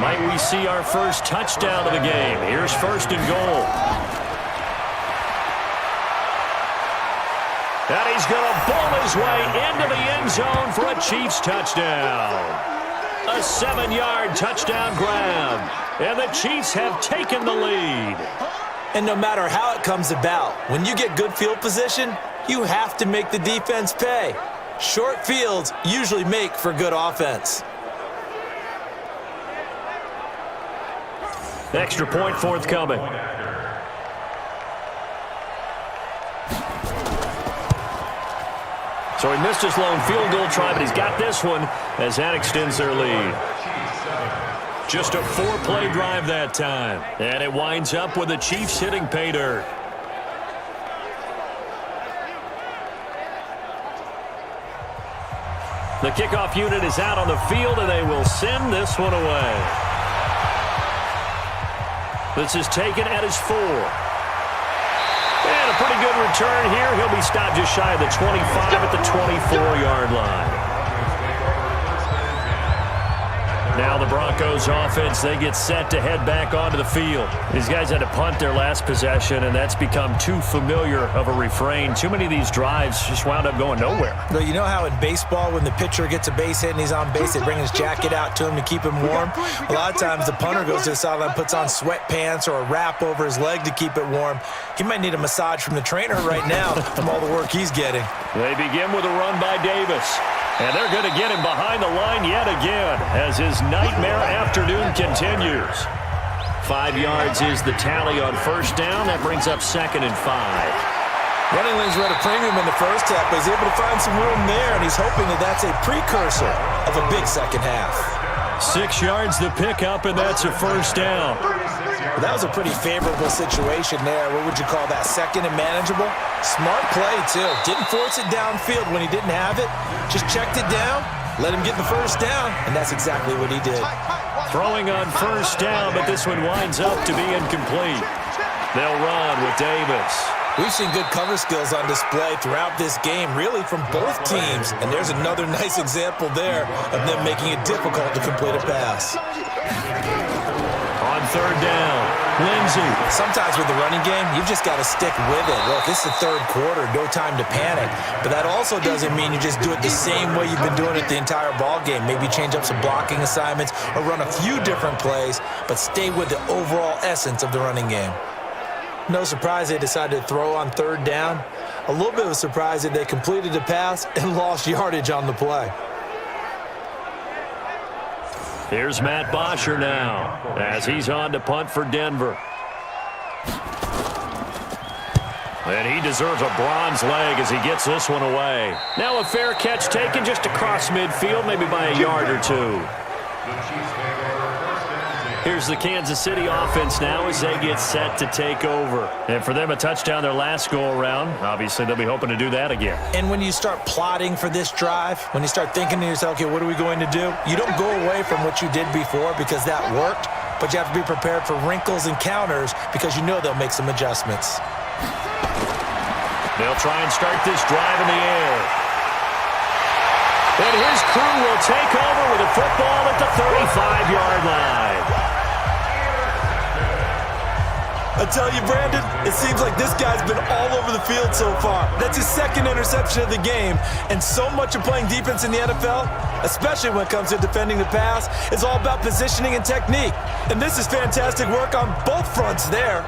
Speaker 4: Might we see our first touchdown of the game? Here's 1st and goal. And he's going to bowl his way into the end zone for a Chiefs touchdown. A 7-yard touchdown grab. And the Chiefs have taken the lead.
Speaker 5: And no matter how it comes about, when you get good field position, you have to make the defense pay. Short fields usually make for good offense.
Speaker 4: Extra point forthcoming. So he missed his lone field goal try, but he's got this one as that extends their lead. Just a 4-play drive that time. And it winds up with the Chiefs hitting pay dirt. The kickoff unit is out on the field, and they will send this one away. This is taken at his 4. And a pretty good return here. He'll be stopped just shy of the 25 at the 24-yard line. Now the Broncos offense, they get set to head back onto the field. These guys had to punt their last possession, and that's become too familiar of a refrain. Too many of these drives just wound up going nowhere.
Speaker 5: But you know how in baseball, when the pitcher gets a base hit and he's on base, they bring his jacket out to him to keep him warm? A lot of times the punter goes to the sideline, puts on sweatpants or a wrap over his leg to keep it warm. He might need a massage from the trainer right now from all the work he's getting.
Speaker 4: They begin with a run by Davis. And they're going to get him behind the line yet again as his nightmare afternoon continues. 5 yards is the tally on 1st down. That brings up 2nd and 5.
Speaker 5: Running lanes were at a premium in the first half, but he's able to find some room there, and he's hoping that that's a precursor of a big second half.
Speaker 4: 6 yards the pickup, and that's a 1st down.
Speaker 5: Well, that was a pretty favorable situation there. What would you call that? 2nd and manageable? Smart play, too. Didn't force it downfield when he didn't have it. Just checked it down, let him get the 1st down, and that's exactly what he did.
Speaker 4: Throwing on 1st down, but this one winds up to be incomplete. They'll run with Davis.
Speaker 5: We've seen good cover skills on display throughout this game, really from both teams. And there's another nice example there of them making it difficult to complete a pass.
Speaker 4: On third down. Lindsay.
Speaker 5: Sometimes with the running game, you've just got to stick with it. Look, it's the third quarter, no time to panic. But that also doesn't mean you just do it the same way you've been doing it the entire ball game. Maybe change up some blocking assignments or run a few different plays, but stay with the overall essence of the running game. No surprise they decided to throw on third down. A little bit of a surprise that they completed the pass and lost yardage on the play.
Speaker 4: Here's Matt Bosher now as he's on to punt for Denver. And he deserves a bronze leg as he gets this one away. Now a fair catch taken just across midfield, maybe by a yard or two. Here's the Kansas City offense now as they get set to take over. And for them, a touchdown their last go-around. Obviously, they'll be hoping to do that again.
Speaker 5: And when you start plotting for this drive, when you start thinking to yourself, okay, what are we going to do? You don't go away from what you did before because that worked, but you have to be prepared for wrinkles and counters because you know they'll make some adjustments.
Speaker 4: They'll try and start this drive in the air. And his crew will take over with a football at the 35-yard line.
Speaker 5: I tell you, Brandon, it seems like this guy's been all over the field so far. That's his second interception of the game. And so much of playing defense in the NFL, especially when it comes to defending the pass, is all about positioning and technique. And this is fantastic work on both fronts there.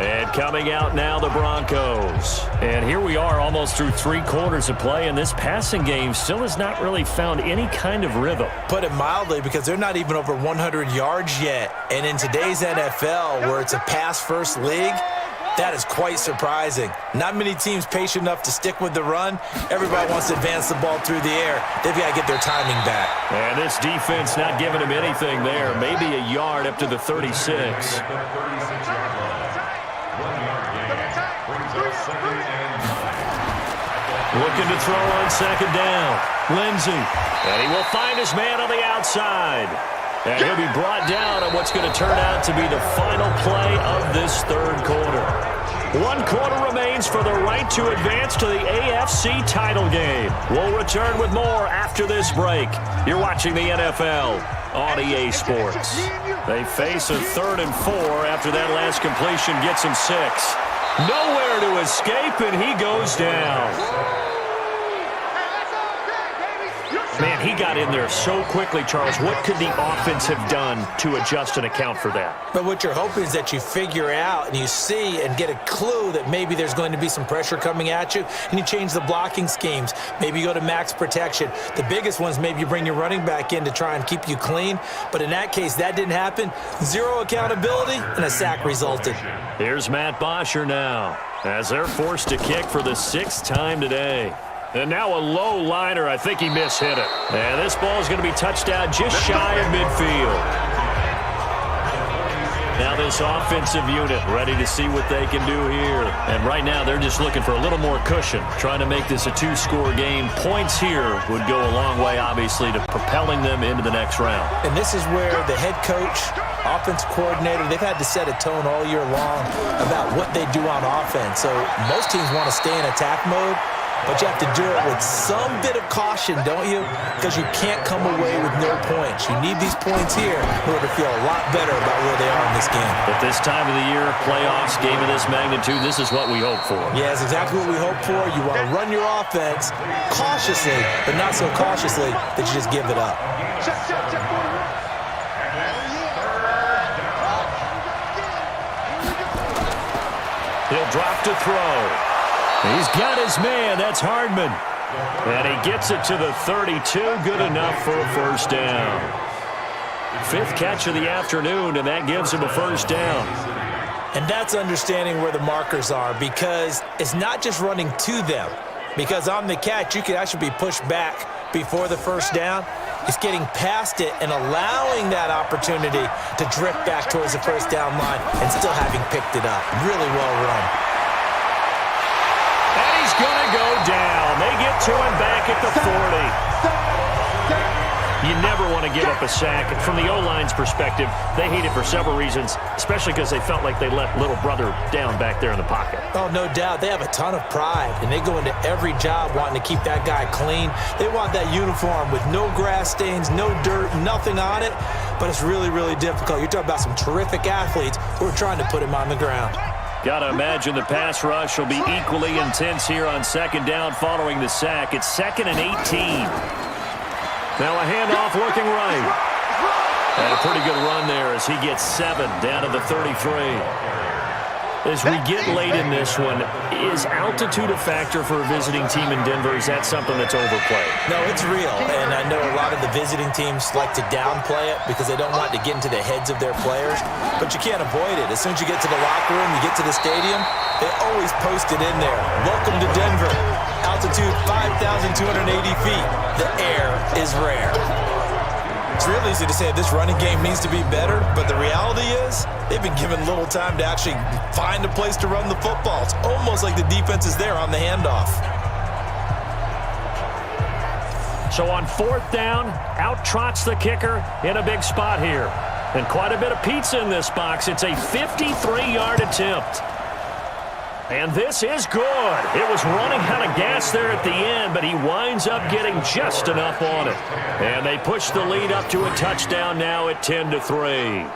Speaker 4: And coming out now, the Broncos. And here we are almost through 3 quarters of play, and this passing game still has not really found any kind of rhythm.
Speaker 5: Put it mildly, because they're not even over 100 yards yet. And in today's NFL, where it's a pass-first league, that is quite surprising. Not many teams patient enough to stick with the run. Everybody wants to advance the ball through the air. They've got to get their timing back.
Speaker 4: And this defense not giving them anything there. Maybe a yard up to the 36. Looking to throw on second down. Lindsay. And he will find his man on the outside. And he'll be brought down on what's going to turn out to be the final play of this third quarter. 1 quarter remains for the right to advance to the AFC title game. We'll return with more after this break. You're watching the NFL on EA Sports. They face a 3rd and 4 after that last completion gets him 6. Nowhere to escape, and he goes down. Man, he got in there so quickly, Charles. What could the offense have done to adjust and account for that?
Speaker 5: But what you're hoping is that you figure out and you see and get a clue that maybe there's going to be some pressure coming at you, and you change the blocking schemes. Maybe you go to max protection. The biggest ones, maybe you bring your running back in to try and keep you clean. But in that case, that didn't happen. 0 accountability, and a sack resulted.
Speaker 4: Here's Matt Bosher now as they're forced to kick for the 6th time today. And now a low liner. I think he mishit it. And this ball is going to be touched down just shy of midfield. Now this offensive unit ready to see what they can do here. And right now they're just looking for a little more cushion, trying to make this a 2-score game. Points here would go a long way, obviously, to propelling them into the next round.
Speaker 5: And this is where the head coach, offense coordinator, they've had to set a tone all year long about what they do on offense. So most teams want to stay in attack mode, but you have to do it with some bit of caution, don't you? Because you can't come away with no points. You need these points here in order to feel a lot better about where they are in this game.
Speaker 4: At this time of the year, playoffs, game of this magnitude, this is what we hope for.
Speaker 5: Yeah, that's exactly what we hope for. You want to run your offense cautiously, but not so cautiously that you just give it up.
Speaker 4: He'll drop to throw. He's got his man. That's Hardman. And he gets it to the 32. Good enough for a first down. 5th catch of the afternoon, and that gives him a first down.
Speaker 5: And that's understanding where the markers are, because it's not just running to them. Because on the catch, you could actually be pushed back before the first down. It's getting past it and allowing that opportunity to drift back towards the first down line and still having picked it up. Really well run.
Speaker 4: And he's going to go down. They get to him back at the 40. You never want to give up a sack. From the O-line's perspective, they hate it for several reasons, especially because they felt like they let little brother down back there in the pocket.
Speaker 5: Oh, no doubt. They have a ton of pride, and they go into every job wanting to keep that guy clean. They want that uniform with no grass stains, no dirt, nothing on it, but it's really, really difficult. You're talking about some terrific athletes who are trying to put him on the ground.
Speaker 4: Got to imagine the pass rush will be equally intense here on second down following the sack. It's 2nd and 18. Now a handoff looking right. And a pretty good run there as he gets 7 down to the 33. As we get late in this one, is altitude a factor for a visiting team in Denver? Is that something that's overplayed?
Speaker 5: No, it's real, and I know a lot of the visiting teams like to downplay it because they don't want to get into the heads of their players, but you can't avoid it. As soon as you get to the locker room, you get to the stadium, they always post it in there. Welcome to Denver. Altitude 5,280 feet. The air is rare. It's real easy to say this running game needs to be better, but the reality is they've been given little time to actually find a place to run the football. It's almost like the defense is there on the handoff.
Speaker 4: So on 4th down, out trots the kicker in a big spot here. And quite a bit of pizza in this box. It's a 53-yard attempt. And this is good. It was running out of gas there at the end, but he winds up getting just enough on it. And they push the lead up to a touchdown now at 10-3.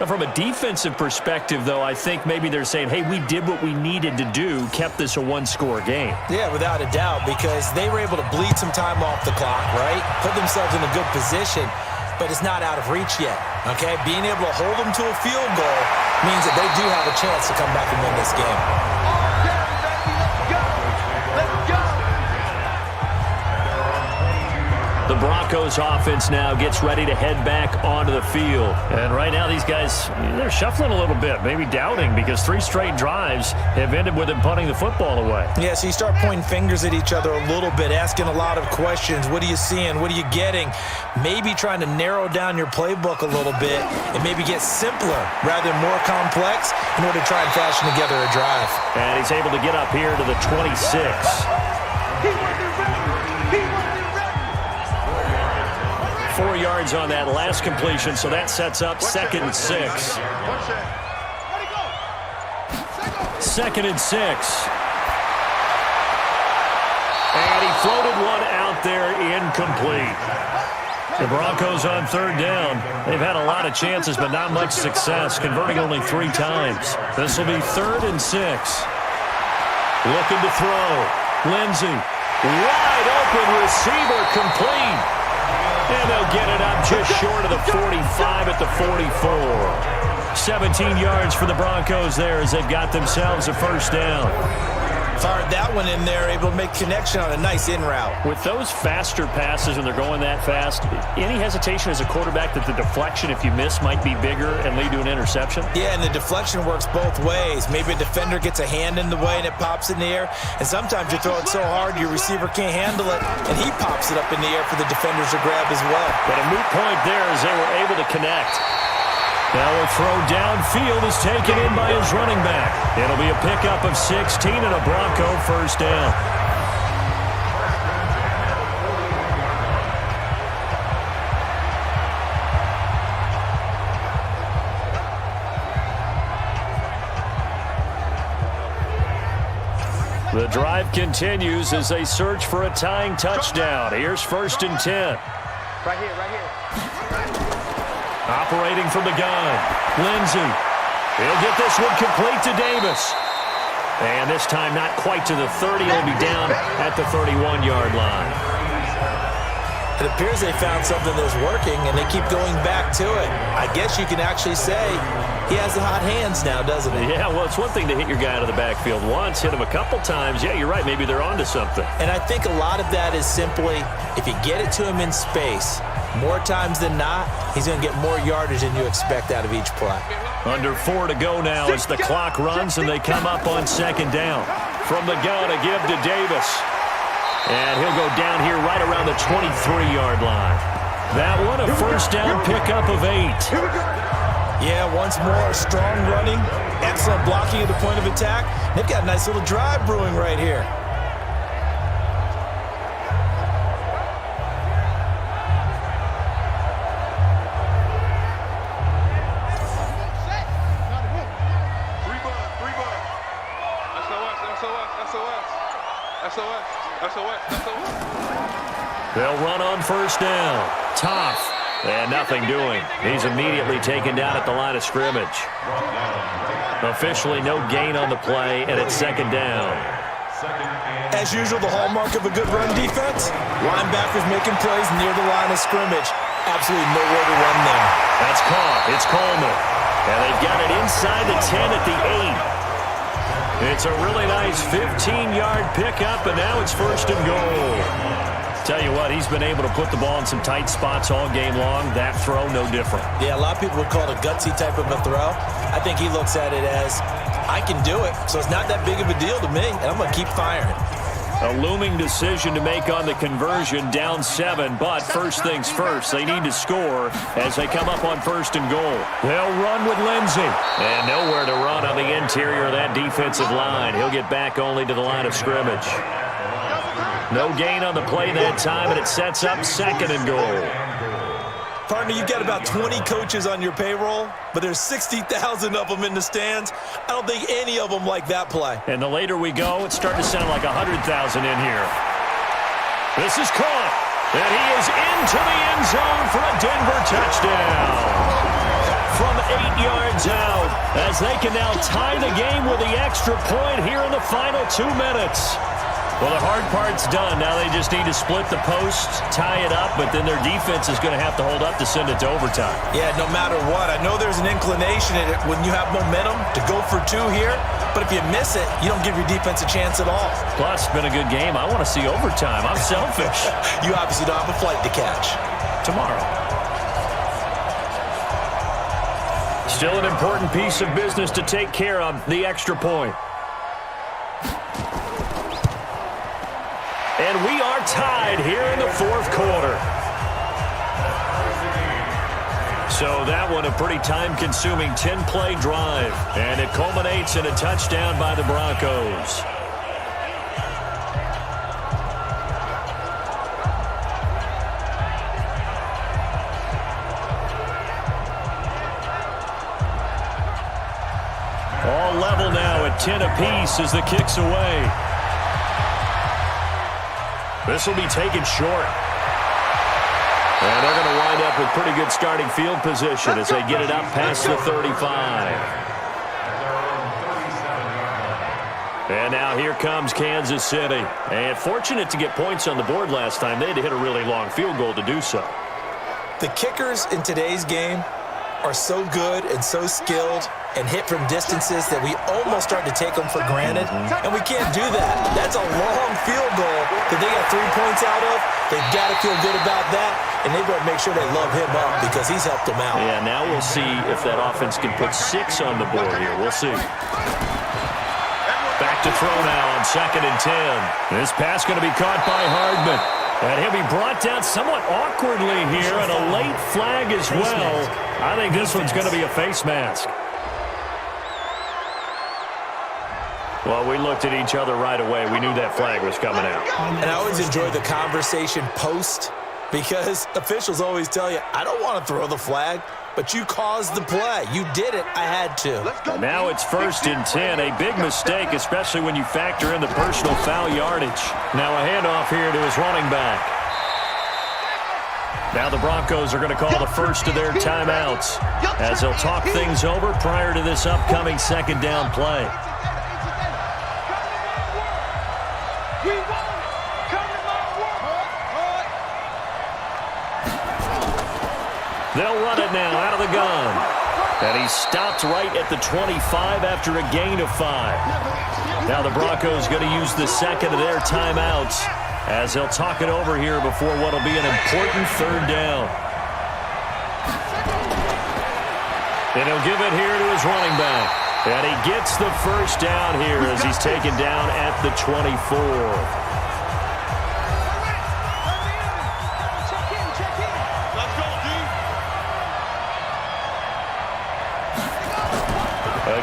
Speaker 4: Now, from a defensive perspective, though, I think maybe they're saying, hey, we did what we needed to do, kept this a one-score game.
Speaker 5: Yeah, without a doubt, because they were able to bleed some time off the clock, right? Put themselves in a good position, but it's not out of reach yet, okay? Being able to hold them to a field goal means that they do have a chance to come back and win this game.
Speaker 4: The Broncos offense now gets ready to head back onto the field. And right now these guys, they're shuffling a little bit, maybe doubting, because 3 straight drives have ended with them punting the football away.
Speaker 5: Yeah, so you start pointing fingers at each other a little bit, asking a lot of questions. What are you seeing? What are you getting? Maybe trying to narrow down your playbook a little bit and maybe get simpler rather than more complex in order to try and fashion together a drive.
Speaker 4: And he's able to get up here to the 26. 4 yards on that last completion, so that sets up 2nd and 6. 2nd and 6. And he floated one out there incomplete. The Broncos on 3rd down. They've had a lot of chances, but not much success, converting only 3 times. This will be 3rd and 6. Looking to throw. Lindsey. Wide open receiver, complete. And they'll get it up just short of the 45 at the 44. 17 yards for the Broncos there as they've got themselves a 1st down.
Speaker 5: Fired that one in there, able to make connection on a nice in route.
Speaker 4: With those faster passes when they're going that fast, any hesitation as a quarterback that the deflection, if you miss, might be bigger and lead to an interception?
Speaker 5: Yeah, and the deflection works both ways. Maybe a defender gets a hand in the way and it pops in the air, and sometimes you throw it so hard your receiver can't handle it, and he pops it up in the air for the defenders to grab as well.
Speaker 4: But a moot point there as they were able to connect. Now a throw downfield is taken in by his running back. It'll be a pickup of 16 and a Bronco 1st down. The drive continues as they search for a tying touchdown. Here's 1st and 10.
Speaker 6: Right here.
Speaker 4: Operating from the gun, Lindsey. He'll get this one complete to Davis. And this time not quite to the 30. He'll be down at the 31-yard line.
Speaker 5: It appears they found something that's working, and they keep going back to it. I guess you can actually say he has the hot hands now, doesn't he?
Speaker 4: Yeah, well, it's one thing to hit your guy out of the backfield once, hit him a couple times. Yeah, you're right. Maybe they're onto something.
Speaker 5: And I think a lot of that is simply if you get it to him in space, more times than not, he's going to get more yardage than you expect out of each play.
Speaker 4: Under 4 to go now as the clock runs and they come up on 2nd down. From the gun, a give to Davis. And he'll go down here right around the 23-yard line. That one, a 1st down pickup of 8.
Speaker 5: Yeah, once more, strong running, excellent blocking at the point of attack. They've got a nice little drive brewing right here.
Speaker 4: They'll run on first down. Tough. And nothing doing. He's immediately taken down at the line of scrimmage. Officially no gain on the play, and it's second down.
Speaker 7: As usual, the hallmark of a good run defense, linebackers making plays near the line of scrimmage. Absolutely nowhere to run there.
Speaker 4: That's caught. It's Coleman. And they've got it inside the 10 at the 8. It's a really nice 15-yard pickup, and now it's first and goal. Tell you what, he's been able to put the ball in some tight spots all game long. That throw, no different.
Speaker 7: Yeah, a lot of people would call it a gutsy type of a throw. I think he looks at it as, I can do it, so it's not that big of a deal to me, and I'm going to keep firing.
Speaker 4: A looming decision to make on the conversion, down 7, but first things first, they need to score as they come up on first and goal. They'll run with Lindsey, and nowhere to run on the interior of that defensive line. He'll get back only to the line of scrimmage. No gain on the play that time, and it sets up second and goal.
Speaker 7: Partner, you've got about 20 coaches on your payroll, but there's 60,000 of them in the stands. I don't think any of them like that play.
Speaker 4: And the later we go, it's starting to sound like 100,000 in here. This is caught, and he is into the end zone for a Denver touchdown. From 8 yards out, as they can now tie the game with the extra point here in the final 2 minutes. Well, the hard part's done. Now they just need to split the post, tie it up, but then their defense is going to have to hold up to send it to overtime.
Speaker 7: Yeah, no matter what. I know there's an inclination in it when you have momentum to go for 2 here, but if you miss it, you don't give your defense a chance at all.
Speaker 4: Plus, it's been a good game. I want to see overtime. I'm selfish.
Speaker 7: You obviously don't have a flight to catch.
Speaker 4: Tomorrow. Still an important piece of business to take care of, the extra point. And we are tied here in the fourth quarter. So that one a pretty time-consuming 10-play drive. And it culminates in a touchdown by the Broncos. All level now at 10 apiece as the kick's away. This will be taken short. And they're going to wind up with pretty good starting field position as they get it up past the 35. And now here comes Kansas City. And fortunate to get points on the board last time. They had to hit a really long field goal to do so.
Speaker 7: The kickers in today's game are so good and so skilled and hit from distances that we almost start to take them for granted, and we can't do that. That's a long field goal that they got 3 points out of. They've got to feel good about that, and they better make sure they love him up because he's helped them out.
Speaker 4: Yeah, now we'll see if that offense can put 6 on the board here. We'll see. Back to throw now on 2nd and 10. This pass going to be caught by Hardman. And he'll be brought down somewhat awkwardly here, and a late flag as well. I think this one's going to be a face mask. Well, we looked at each other right away. We knew that flag was coming out.
Speaker 7: And I always enjoy the conversation post because officials always tell you, I don't want to throw the flag, but you caused the play. You did it. I had to.
Speaker 4: And now it's 1st and 10. A big mistake, especially when you factor in the personal foul yardage. Now a handoff here to his running back. Now the Broncos are going to call the first of their timeouts as they'll talk things over prior to this upcoming second down play. They'll run it now out of the gun. And he stopped right at the 25 after a gain of 5. Now the Broncos going to use the second of their timeouts as they'll talk it over here before what will be an important 3rd down. And he'll give it here to his running back. And he gets the first down here as he's taken down at the 24.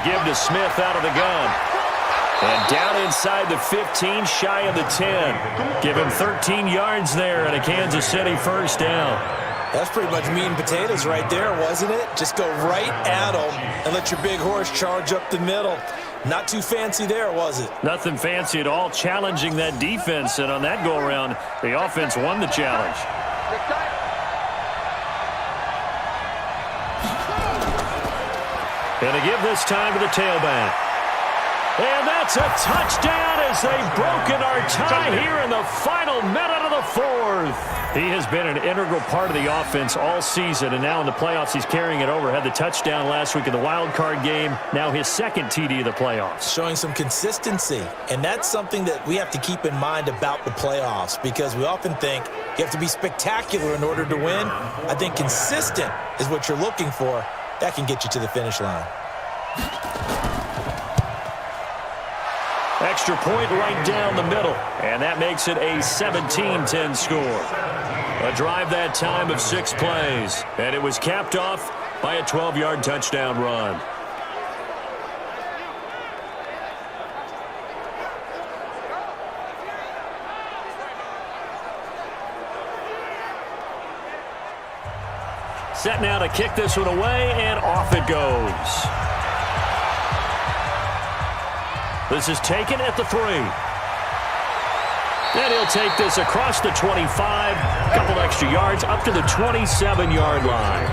Speaker 4: Give to Smith out of the gun. And down inside the 15, shy of the 10. Give him 13 yards there and a Kansas City first down.
Speaker 7: That's pretty much meat and potatoes right there, wasn't it? Just go right at them and let your big horse charge up the middle. Not too fancy there, was it?
Speaker 4: Nothing fancy at all, challenging that defense, and on that go-around, the offense won the challenge. And to give this time to the tailback. And that's a touchdown as they've broken our tie here in the final minute of the fourth. He has been an integral part of the offense all season, and now in the playoffs he's carrying it over. Had the touchdown last week in the wild card game, now his second TD of the playoffs.
Speaker 7: Showing some consistency, and that's something that we have to keep in mind about the playoffs, because we often think you have to be spectacular in order to win. I think consistent is what you're looking for. That can get you to the finish line.
Speaker 4: Extra point right down the middle, and that makes it a 17-10 score. A drive that time of 6 plays, and it was capped off by a 12-yard touchdown run. Set now to kick this one away, and off it goes. This is taken at the 3. And he'll take this across the 25, a couple extra yards, up to the 27-yard line.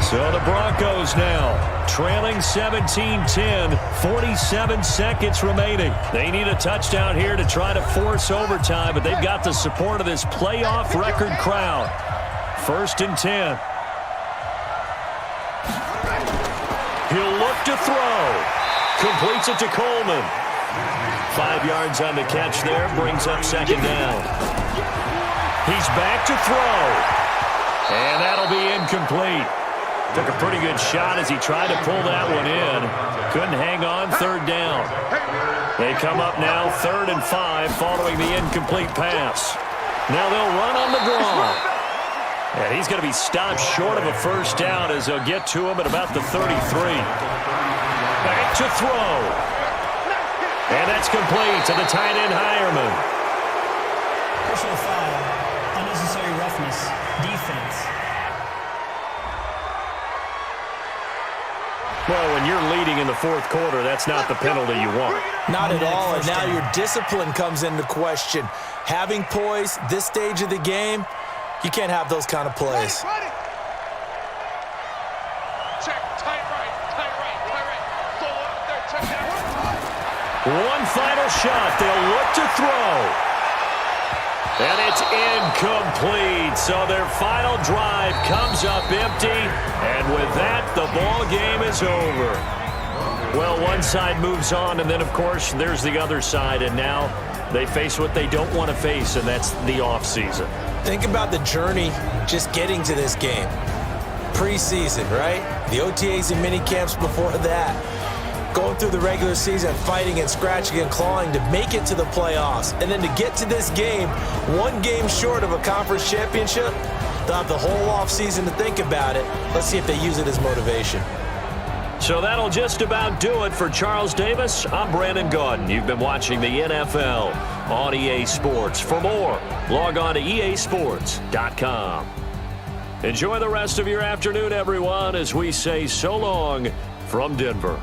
Speaker 4: So the Broncos now trailing 17-10, 47 seconds remaining. They need a touchdown here to try to force overtime, but they've got the support of this playoff record crowd. 1st and 10. He'll look to throw. Completes it to Coleman. 5 yards on the catch there. Brings up 2nd down. He's back to throw. And that'll be incomplete. Took a pretty good shot as he tried to pull that one in. Couldn't hang on. 3rd down. They come up now 3rd and 5 following the incomplete pass. Now they'll run on the draw. And he's going to be stopped short of a 1st down as they'll get to him at about the 33. Back to throw. And that's complete to the tight end, Hireman.
Speaker 9: Personal foul, unnecessary roughness, defense.
Speaker 4: Well, when you're leading in the 4th quarter, that's not the penalty you want.
Speaker 7: Not at all, and now your discipline comes into question. Having poise this stage of the game, you can't have those kind of plays.
Speaker 6: Check, tight right. Full up there, check that.
Speaker 4: One final shot. They'll look to throw. And it's incomplete. So their final drive comes up empty. And with that, the ball game is over. Well, one side moves on, and then, of course, there's the other side. And now they face what they don't want to face, and that's the offseason.
Speaker 7: Think about the journey just getting to this game. Preseason, right? The OTAs and mini camps before that. Going through the regular season, fighting and scratching and clawing to make it to the playoffs. And then to get to this game, 1 game short of a conference championship, they'll have the whole offseason to think about it. Let's see if they use it as motivation.
Speaker 4: So that'll just about do it for Charles Davis. I'm Brandon Gaudin. You've been watching the NFL on EA Sports. For more, log on to easports.com. Enjoy the rest of your afternoon, everyone, as we say so long from Denver.